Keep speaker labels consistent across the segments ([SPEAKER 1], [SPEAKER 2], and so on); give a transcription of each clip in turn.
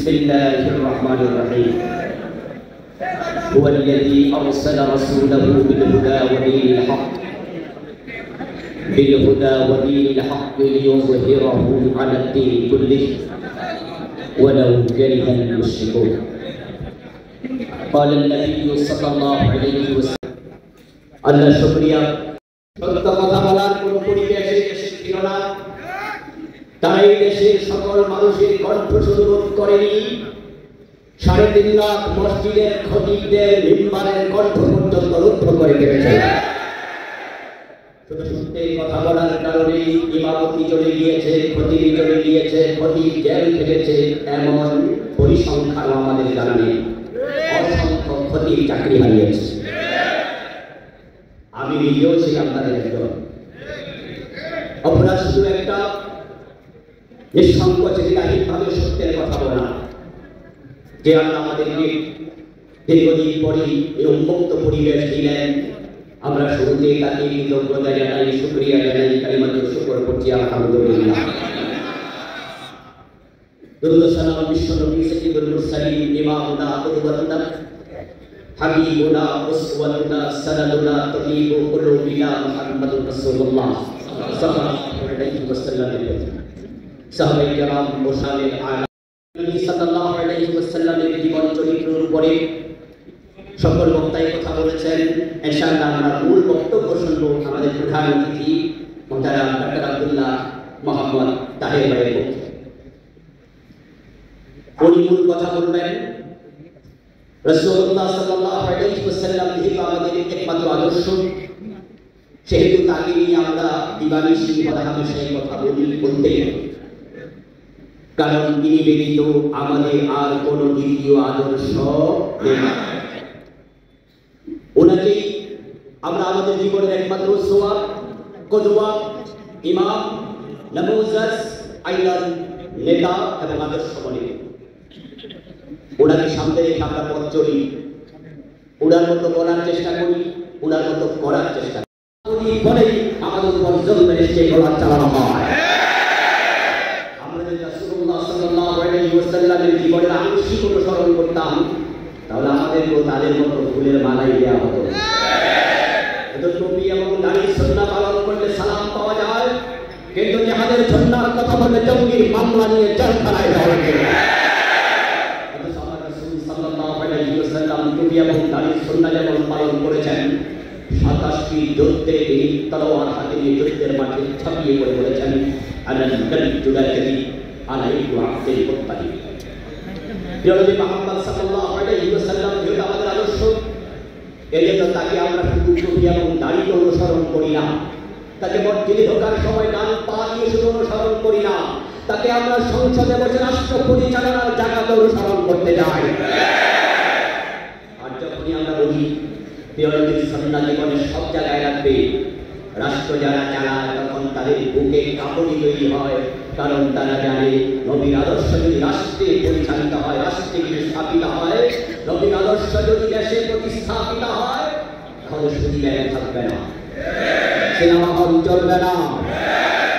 [SPEAKER 1] بسم الله الرحمن الرحيم هو الذي أرسل رسوله بالهدى ودين الحق ليظهره على الدين كله ولو كره المشركون قال النبي صلى الله عليه وسلم الله شكريا সত্য কথা বলার কোন পরিবেশে ছিল না তাই দেশের সকল মানুষের কণ্ঠ সুরোধ করেনি 3.5 লাখ মসজিদের খতিবদের মিম্বারের কণ্ঠ পর্যন্ত রুদ্ধ করে দিয়েছে শুধু সত্যি কথা বলার কারণে ইমামতি চলে গিয়েছে খতিব চলে গিয়েছে খতিব জেল খেটেছে এমন পরিসংখ্যান আমাদের জানা নেই অসংখ্য খতিব চাকরি হারিয়েছে আমি নিজেও ছিলাম তাদের একজন অপরাধ শুধু একটা নিঃসংকোচে নিরাহিতভাবে সত্যের কথা বলা যে আল্লাহ আমাদেরকে দীর্ঘদিন পরে এই উন্মুক্ত পরিবেশ দিলেন আমরা শুরুতে তাকে কৃতজ্ঞতা জানাই শুকরিয়া জানাই কালিমাতুল শুকর করছি আলহামদুলিল্লাহ দুরূদ সালাম বিশ্বনবী সাইয়্যিদুল মুরসালিন ইমামুনা কুদওয়াতুনা হাবিবুনা উসওয়াতুনা সানাদুনা তাবিবু কুলুবিনা মুহাম্মাদুর রাসূলুল্লাহ সাল্লাল্লাহু আলাইহি ওয়াসাল্লাম সাহাবায়ে কেরাম মুসালে আলা নবী সাল্লাল্লাহু আলাইহি ওয়াসাল্লামের জীবন চরিত্রের উপরে সকল বক্তাই কথা বলেছেন ইনশাআল্লাহ আমরা মূল বক্তব্য শুনবো আমাদের প্রধান অতিথি মুহতারাম ডক্টর আব্দুল্লাহ মোহাম্মদ তাহের ভাইয়ের বক্তব্য উনি মূল কথা বলবেন রাসূলুল্লাহ সাল্লাল্লাহু আলাইহি ওয়াসাল্লাম যেহেতু আমাদের একমাত্র আদর্শ সেহেতু তাকে নিয়ে আমরা দিবানিশি হরহামেশাই কথা বলতেই কারণ তিনি ব্যতীত আমাদের আর কোনো দ্বিতীয় আদর্শ নেই ওনাকেই আমরা আমাদের জীবনের একমাত্র উসওয়া কুদওয়া ইমাম নমুজাজ আইনাল নেতা এবং আদর্শ মনে করি ওনাকে সামনে রেখে আমরা পথ চলি ওনার মতো বলার চেষ্টা করি ওনার মতো করার চেষ্টা করি বলেই আমাদের উপর জন্মের সে বলার চালানো হয় আমরা যদি রাসূলুল্লাহ সাল্লাল্লাহু আলাইহি ওয়াসাল্লামের জীবনের আংশিক অনুসরণ করতাম তাহলে আমাদেরকেও তাদের মতো ফুলের মালাই দেওয়া হতো টুপি এবং দাড়ি সুন্নাহ পালন করলে সালাম পাওয়া যায় কিন্তু জিহাদের সুন্নাহর কথা বললে জঙ্গির মামলা নিয়ে জেলখানায় যাওয়া লাগে সাল্লাল্লাহু আলাইহি ওয়াসাল্লাম টুপি এবং দাড়ি সুন্নাহ যেমন পালন করেছেন 27টি যুদ্ধে তিনি তলোয়ার হাতে নিয়ে যুদ্ধের মাঠে ঝাঁপিয়ে পড়ে বলেছেন আনাল কালিজুলাতি আলাইকু আব্দুল মুত্তালিব নবী মুহাম্মদ সাল্লাল্লাহু আলাইহি ওয়াসাল্লাম যেটা আমাদের আদর্শ এজন্য তাকে আমরা শুধু টুপি এবং দাড়ি অনুসরণ করি না তাকে মসজিদে ঢোকার সময় ডান পা দিয়ে শুধু অনুসরণ করি না তাকে আমরা সংসদে বসে রাষ্ট্র পরিচালনার জায়গাতে অনুসরণ করতে যাই আর যখনই আমরা বলি নবীর সুন্নাহ জীবনে সব জায়গায় রাখবে রাষ্ট্র যারা চালায় তখন তাদের বুকে কাঁপুনি তৈরি হয় কারণ তারা জানে নবীর আদর্শ যদি রাষ্ট্রে পরিচালিত হয় রাষ্ট্রে স্থাপিত হয় নবীর আদর্শ যদি দেশে প্রতিস্থাপিত হয় তাহলে শুধু ব্যয় থাকবে না সিনেমা হল চলবে না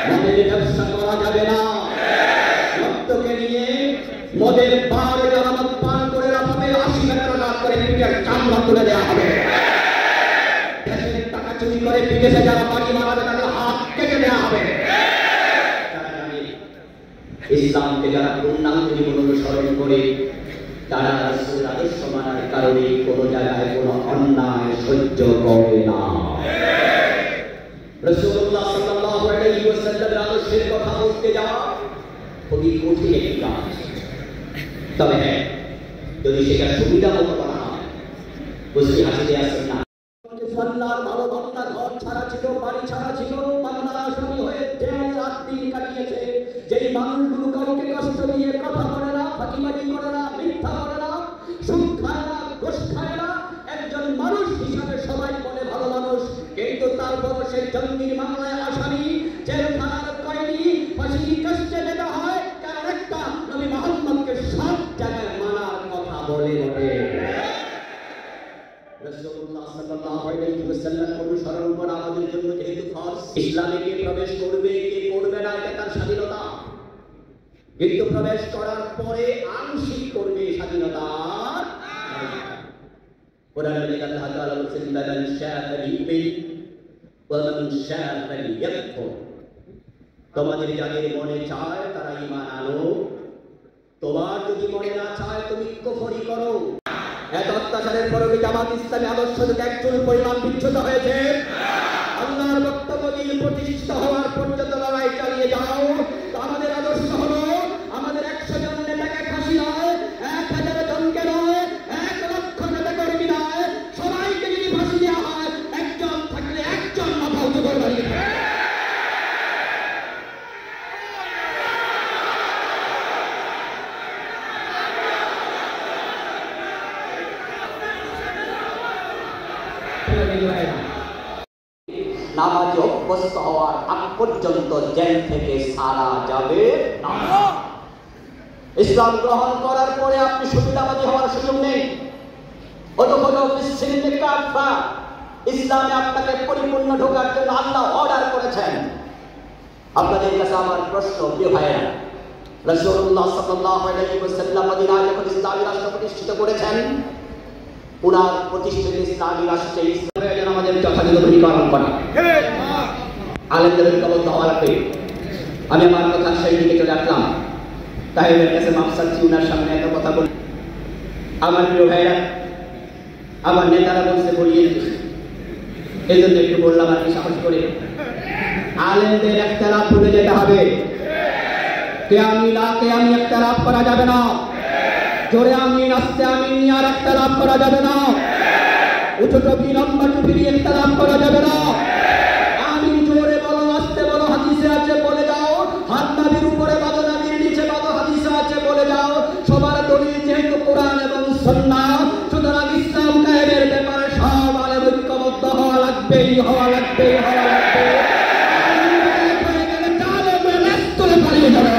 [SPEAKER 1] মদের ব্যবসা করা যাবে না রক্তকে নিয়ে মদের পাহাড়ে যারা মদ পান করে রাখবে 80 টাকা করে পিঠের চামড়া তুলে দেওয়া হবে টাকা চুরি করে বিদেশে যারা বাড়ি মারাবে তাদের হাত কেটে নেওয়া হবে ইসলামকে যারা পূর্ণাঙ্গ জীবন অনুসরণ করে তারা রাসূলের আদর্শ মানার কারণে কোনো জায়গায় কোনো অন্যায় সহ্য করে না রাসূলুল্লাহ সাল্লাল্লাহু আলাইহি ওয়াসাল্লামের আদর্শের কথা বলতে যাওয়া খুবই কঠিন একটি কাজ তবে হ্যাঁ যদি সেটা সুবিধা মতো করা হয় বুঝতে হাসিতে আসেন না আল্লাহর ভালো বান্দা ঘর ছাড়া ছিল বাড়ি ছাড়া ছিল বাংলা আসামি হয়ে জেল রাত দিন কাটিয়েছে যেই মানুষগুলো কাউকে কষ্ট দিয়ে কথা বলে না ফাঁকিবাজি করে না মিথ্যা করে না সুদ খায় না ঘুষ খায় না একজন মানুষ হিসাবে সবাই বলে ভালো মানুষ কিন্তু তারপর সেই জঙ্গির মামলায় আসামি জেলখানার কয়েদি ফাঁসির কাস্টে যেতে হয় কারণ একটা নবী মুহাম্মদকে সব জায়গায় মানার কথা বলে বলে রাসূলুল্লাহ সাল্লাল্লাহু আলাইহি ওয়াসাল্লাম অনুসরণ করা আমাদের জন্য যেহেতু ফরজ ইসলামে কে প্রবেশ করবে কে করবে না এটা তার স্বাধীনতা কিন্তু প্রবেশ করার পরে আংশিক করবে স্বাধীনতা। কোরআনে আল্লাহ তাআলা বলেছেন মান শাআ ফালিউমিন ওয়া মান শাআ ফালিয়াকফুর। তোমাদের যাদের মনে চায় তারা ঈমান আনো, তোমার যদি মনে না চায় তুমি কুফরি করো। এত অত্যাচারের পরেও জামাত ইসলামী আদর্শ থেকে একচুল পরিমাণ বিচ্যুত হয়েছে। আল্লাহর বক্তব্য দিয়ে প্রতিষ্ঠিত হওয়ার পর্যন্ত লড়াই চালিয়ে যাও। আমাদের আদর্শ হলো আমাদের 100 জন নেতাকে ফাঁসি নয়, 1000 জনকে নয়, 1 লক্ষ নেতা কর্মী নয়, সবাইকে যদি ফাঁসি দেওয়া হয়, একজন থাকলে একজন মাথা উঁচু করে দাঁড়িয়ে থাকে। নামাজে অভ্যস্ত হওয়ার আগ পর্যন্ত জেল থেকে ছাড়া যাবে না। ইসলাম গ্রহণ করার পরে আপনি সুবিধাবাদী হওয়ার সুযোগ নেই। ইসলামে আপনাকে পরিপূর্ণ ঢোকার জন্য আল্লাহ অর্ডার করেছেন। আপনাদের কাছে আমার প্রশ্ন, প্রিয় ভাইয়েরা, রাসূলুল্লাহ সাল্লাল্লাহু আলাইহি ওয়াসাল্লাম মদিনায় যখন ইসলামী রাষ্ট্র প্রতিষ্ঠিত করেছেন, উনার প্রতিষ্ঠিত ইসলামী রাষ্ট্রে ইসলামের জন্য আমাদের যথাযথ ভূমিকা পালন করা। আলেমদের ঐক্যবদ্ধ হওয়া লাগবে। আমি আমার কথা সেই দিকে চলে আসলাম। তাহিরের কাছে মাপ চাচ্ছি, উনার সামনে একটা কথা বলি। আমার প্রিয় ভাইরা, আমার নেতারা বলছে বলিয়ে, এই জন্য একটু বললাম আর কি সাহস করে। আলেমদের একতলাপ ভুলে যেতে হবে। কেয়ামি একতলাপ করা যাবে না। জোরে আমিন, আস্তে আমিন নিয়ে আর একতলাপ করা যাবে না। উঁচু টুপি লম্বা টুপি দিয়ে একতলাপ করা যাবে না। আমিন জোরে বলো, আস্তে বলো, হাদিসে আছে বলে যাও। হাত নাভির উপরে বাঁধো, নাভির নিচে বাঁধো, হাদিসে আছে বলে যাও। সবার দলিল যেহেতু কোরআন এবং সুন্নাহ, সুতরাং ইসলাম কায়েমের ব্যাপারে সব আলেম ঐক্যবদ্ধ হওয়া লাগবেই, হওয়া লাগবে, হওয়া লাগবে। পালিয়ে যাবে।